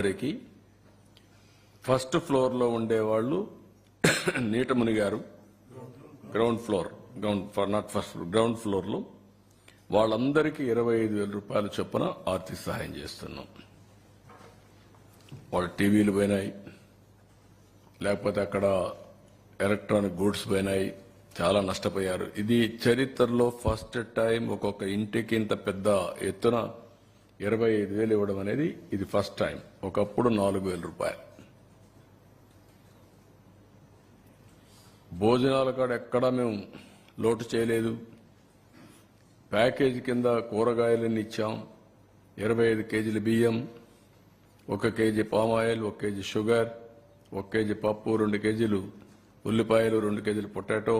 అందరికీ first floor లో ఉండేవాళ్ళు నీట మునిగారు. గ్రౌండ్ ఫ్లోర్ లో వాళ్ళందరికీ 25,000 రూపాయల చొప్పున ఆర్థిక సహాయం చేస్తున్నాం. వాళ్ళ టీవీలు పోయినాయి, లేకపోతే అక్కడ ఎలక్ట్రానిక్ గూడ్స్ పోయినాయి, చాలా నష్టపోయారు. ఇది చరిత్రలో ఫస్ట్ టైం ఒక్కొక్క ఇంటికి ఇంత పెద్ద ఎత్తున 25,000 ఇవ్వడం అనేది ఇది ఫస్ట్ టైం. ఒకప్పుడు 4,000 రూపాయలు. భోజనాల కాడ ఎక్కడా మేము లోటు చేయలేదు. ప్యాకేజీ కింద కూరగాయలన్నీ ఇచ్చాం. 25 కేజీల బియ్యం, 1 KG palm oil, 1 KG sugar, 1 KG పప్పు, 2 కేజీలు ఉల్లిపాయలు, 2 కేజీలు పొటాటో,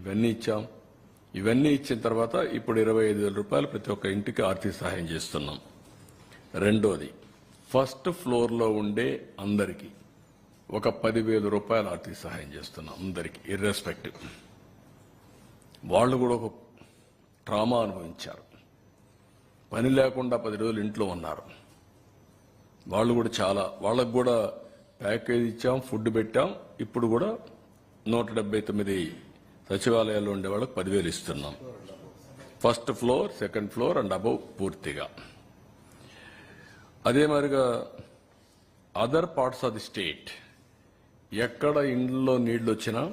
ఇవన్నీ ఇచ్చాం. ఇవన్నీ ఇచ్చిన తర్వాత ఇప్పుడు 25,000 రూపాయలు ప్రతి ఒక్క ఇంటికి ఆర్థిక సహాయం చేస్తున్నాం. రెండోది, ఫస్ట్ ఫ్లోర్ లో ఉండే అందరికీ ఒక 10,000 రూపాయలు ఆర్థిక సహాయం చేస్తున్నాం. అందరికీ ఇర్రెస్పెక్టివ్. వాళ్ళు కూడా ఒక ట్రామా అనుభవించారు. పని లేకుండా 10 రోజులు ఇంట్లో ఉన్నారు. వాళ్ళు కూడా వాళ్ళకు కూడా ప్యాకేజ్ ఇచ్చాం, ఫుడ్ పెట్టాం. ఇప్పుడు కూడా 179 సచివాలయాల్లో ఉండే వాళ్ళకి 10,000 ఇస్తున్నాం. First floor, second floor and above పూర్తిగా. అదే మరిగా other parts of the state ఎక్కడ ఇండ్లలో నీళ్లు వచ్చినా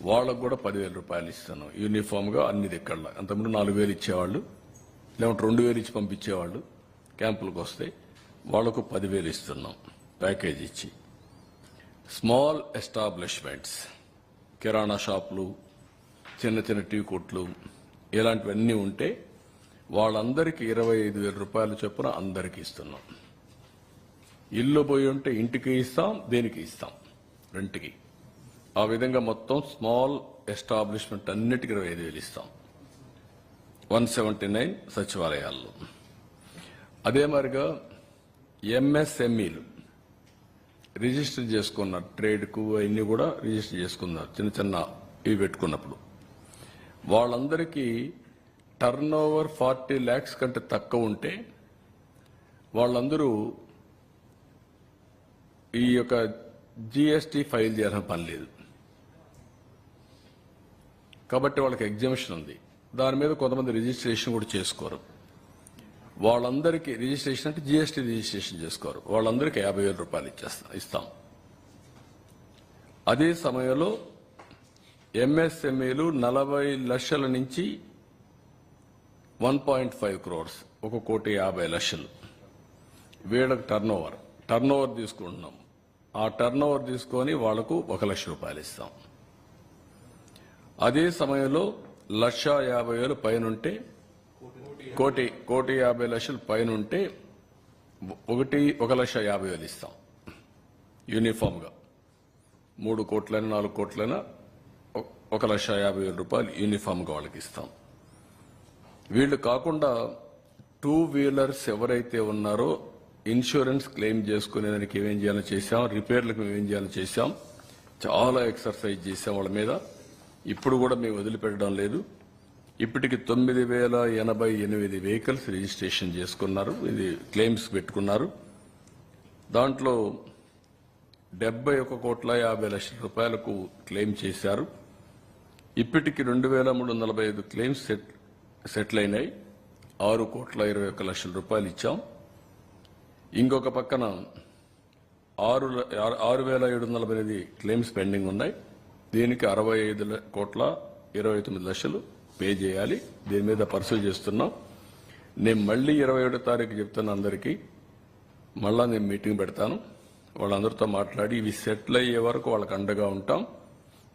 వాళ్ళకు కూడా 10,000 రూపాయలు ఇస్తున్నాం. యూనిఫామ్ గా అన్ని దిక్కల. అంతకుముందు 4,000 ఇచ్చేవాళ్ళు, లేకుంటే 2,000 ఇచ్చి పంపించేవాళ్ళు. క్యాంపులకు వస్తే వాళ్లకు 10,000 ఇస్తున్నాం ప్యాకేజ్ ఇచ్చి. స్మాల్ ఎస్టాబ్లిష్మెంట్స్, కిరాణా షాపులు, చిన్న చిన్న టీ కొట్లు, ఇలాంటివన్నీ ఉంటే వాళ్ళందరికీ 25,000 రూపాయల చొప్పున అందరికీ ఇస్తున్నాం. ఇల్లు పోయి ఉంటే ఇంటికి ఇస్తాం, దేనికి ఇస్తాం, రెంట్కి. ఆ విధంగా మొత్తం స్మాల్ ఎస్టాబ్లిష్మెంట్ అన్నిటికీ 25,000 ఇస్తాం. 179 సచివాలయాల్లో. అదే మరిగా ఎంఎస్ఎంఈలు రిజిస్టర్ చేసుకున్నారు. ట్రేడ్కు అన్ని కూడా రిజిస్టర్ చేసుకున్నారు. చిన్న చిన్న ఇవి పెట్టుకున్నప్పుడు వాళ్ళందరికీ టర్న్ ఓవర్ 40 lakhs కంటే తక్కువ ఉంటే వాళ్ళందరూ ఈ యొక్క జిఎస్టీ ఫైల్ చేయాల్సిన పని లేదు. కాబట్టి వాళ్ళకి ఎగ్జామిషన్ ఉంది. దాని మీద కొంతమంది రిజిస్ట్రేషన్ కూడా చేసుకోరు. వాళ్ళందరికీ రిజిస్ట్రేషన్ అంటే జిఎస్టీ రిజిస్ట్రేషన్ చేసుకోరు. వాళ్ళందరికీ 50,000 రూపాయలు ఇస్తాం. అదే సమయంలో ఎంఎస్ఎంఈలు 40 లక్షల నుంచి 1.5 crores, 1,50,00,000 వీళ్ళకి టర్న్ ఓవర్ తీసుకుంటున్నాం. ఆ టర్న్ ఓవర్ తీసుకొని వాళ్లకు 1,00,000 రూపాయలు ఇస్తాం. అదే సమయంలో 1,50,000 పైనుంటే, 1,50,00,000 పైనుంటే 1,50,000 ఇస్తాం. యూనిఫామ్ గా 3 కోట్లైనా 4 కోట్లైనా 1,50,000 రూపాయలు యూనిఫామ్ గా వాళ్ళకి ఇస్తాం. వీళ్ళు కాకుండా 2 వీలర్స్ ఎవరైతే ఉన్నారో ఇన్సూరెన్స్ క్లెయిమ్ చేసుకునేదానికి ఏమేం చేయాలో చేశాం, రిపేర్లకు ఏమేం చేయాలో చేశాం. చాలా ఎక్సర్సైజ్ చేశాం వాళ్ళ మీద. ఇప్పుడు కూడా మేము వదిలిపెట్టడం లేదు. ఇప్పటికి 9,088 వెహికల్స్ రిజిస్ట్రేషన్ చేసుకున్నారు, ఇది క్లెయిమ్స్ పెట్టుకున్నారు. దాంట్లో 71,50,00,000 రూపాయలకు క్లెయిమ్ చేశారు. ఇప్పటికి 2,345 క్లెయిమ్స్ సెటిల్ అయినాయి. 6,21,00,000 రూపాయలు ఇచ్చాం. ఇంకొక పక్కన 6,748 క్లెయిమ్స్ పెండింగ్ ఉన్నాయి. దీనికి 65,29,00,000 పే చేయాలి. దీని మీద పర్సూ చేస్తున్నాం. నేను మళ్ళీ 21వ తారీఖు చెప్తున్నా అందరికీ. మళ్ళా నేను మీటింగ్ పెడతాను. వాళ్ళందరితో మాట్లాడి ఇవి సెటిల్ అయ్యే వరకు వాళ్ళకి అండగా ఉంటాం.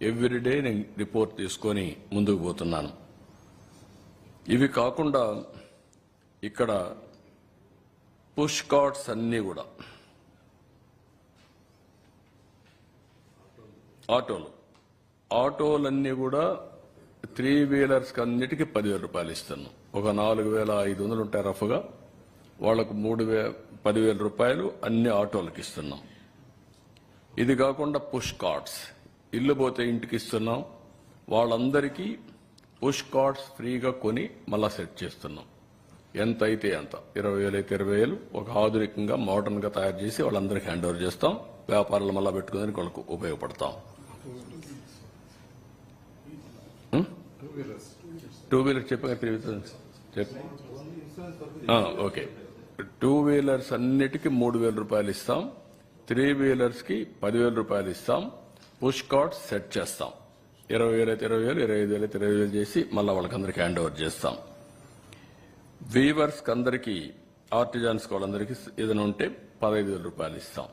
ఎవ్రీడే నేను రిపోర్ట్ తీసుకొని ముందుకు పోతున్నాను. ఇవి కాకుండా ఇక్కడ పుష్ కార్ట్స్ అన్నీ కూడా ఆటోలన్నీ కూడా 3 వీలర్స్ అన్నిటికీ 10,000 రూపాయలు ఇస్తున్నాం. ఒక 4,500 ఉంటాయి రఫ్గా. వాళ్లకు 10,000 రూపాయలు అన్ని ఆటోలకు ఇస్తున్నాం. ఇది కాకుండా పుష్ కార్ట్స్ ఇల్లు పోతే ఇంటికి ఇస్తున్నాం. వాళ్ళందరికీ పుష్ కార్ట్స్ ఫ్రీగా కొని మళ్ళా సెట్ చేస్తున్నాం. ఎంత అయితే అంత 20,000 అయితే 20,000 ఒక ఆధునికంగా మోడర్న్ గా తయారు చేసి వాళ్ళందరికీ హ్యాండ్ ఓవర్ చేస్తాం. వ్యాపారాలు మళ్ళా పెట్టుకునేందుకు వాళ్ళకు ఉపయోగపడతాం. 2 వీలర్స్ ఓకే. 2 వీలర్స్ అన్నిటికీ 3,000 రూపాయలు ఇస్తాం. 3 వీలర్స్ కి 10,000 రూపాయలు ఇస్తాం. పుష్ కార్డ్స్ సెట్ చేస్తాం. 20,000 అయితే 20,000, 25,000 అయితే 25,000 చేసి మళ్ళీ వాళ్ళకందరికీ హ్యాండ్ ఓవర్ చేస్తాం. వీవర్స్ అందరికీ, ఆర్టిజాన్స్ వాళ్ళందరికీ ఏదైనా ఉంటే 15,000 రూపాయలు ఇస్తాం.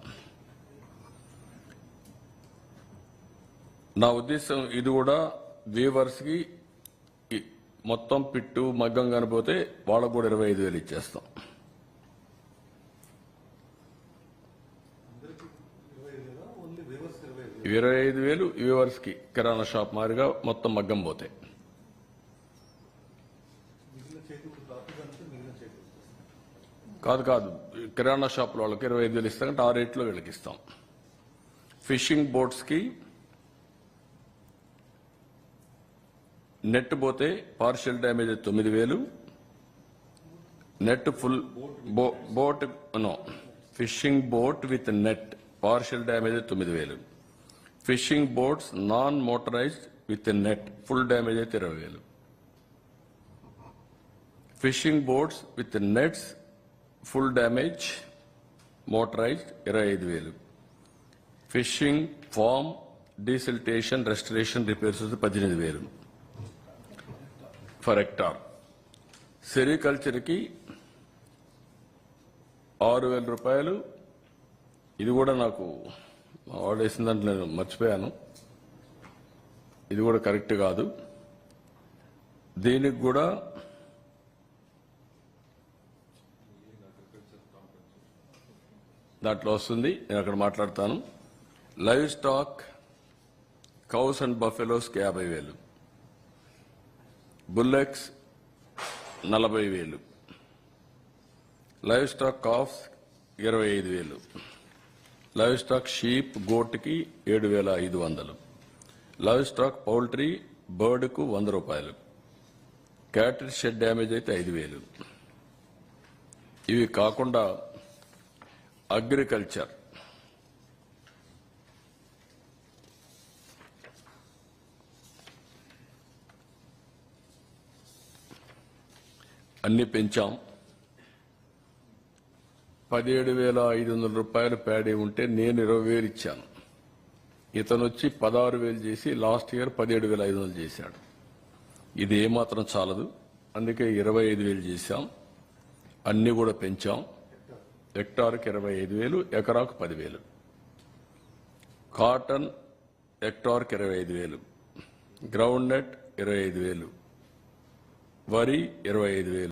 నా ఉద్దేశం ఇది కూడా వీవర్స్ కి మొత్తం పిట్టు మగ్గం కానిపోతే వాళ్ళకు కూడా 25,000 ఇచ్చేస్తాం. $25,000 వ్యూవర్స్ కి కిరాణా షాప్ మారిగా మొత్తం మగ్గం పోతే. కాదు కిరాణా షాప్ వాళ్ళకి 25,000 ఇస్తామంటే ఆ రేట్లో వీళ్ళకి ఇస్తాం. ఫిషింగ్ బోట్స్ కి నెట్ పోతే partial damage 9,000. Net full boat fishing boat with net partial damage 9,000. Fishing boats non motorised with net full damage అయితే 20,000. Fishing boats with nets full damage motorised 25,000. Fishing farm desiltation restoration repairs 18,000 for hectare. Sericulture కి 6,000 రూపాయలు. ఇది కూడా నాకు వాడేసిందంటే నేను మర్చిపోయాను. ఇది కూడా కరెక్ట్ కాదు. దీనికి కూడా దాంట్లో వస్తుంది, నేను అక్కడ మాట్లాడతాను. లైవ్ స్టాక్ కౌస్ అండ్ బఫెలోస్కి 50,000, bullocks 40,000, livestock calves 25,000, livestock sheep గోట్కి 7,500, లైవ్ స్టాక్ పౌల్ట్రీ బర్డ్కు 100 రూపాయలు, క్యాటిల్ షెడ్ డ్యామేజ్ అయితే 5,000. ఇవి కాకుండా అగ్రికల్చర్ అన్ని పెంచాం. 17,500 రూపాయలు ప్యాడీ ఉంటే నేను 20,000 ఇచ్చాను. ఇతను వచ్చి 16,000 చేసి లాస్ట్ ఇయర్ 17,500 చేశాడు. ఇది ఏమాత్రం చాలదు, అందుకే 25,000 చేశాం. అన్ని కూడా పెంచాం. హెక్టార్కి 25,000, ఎకరాకు 10,000. కాటన్ హెక్టార్కి 25,000, గ్రౌండ్ నెట్ 25,000, వరి 25,000.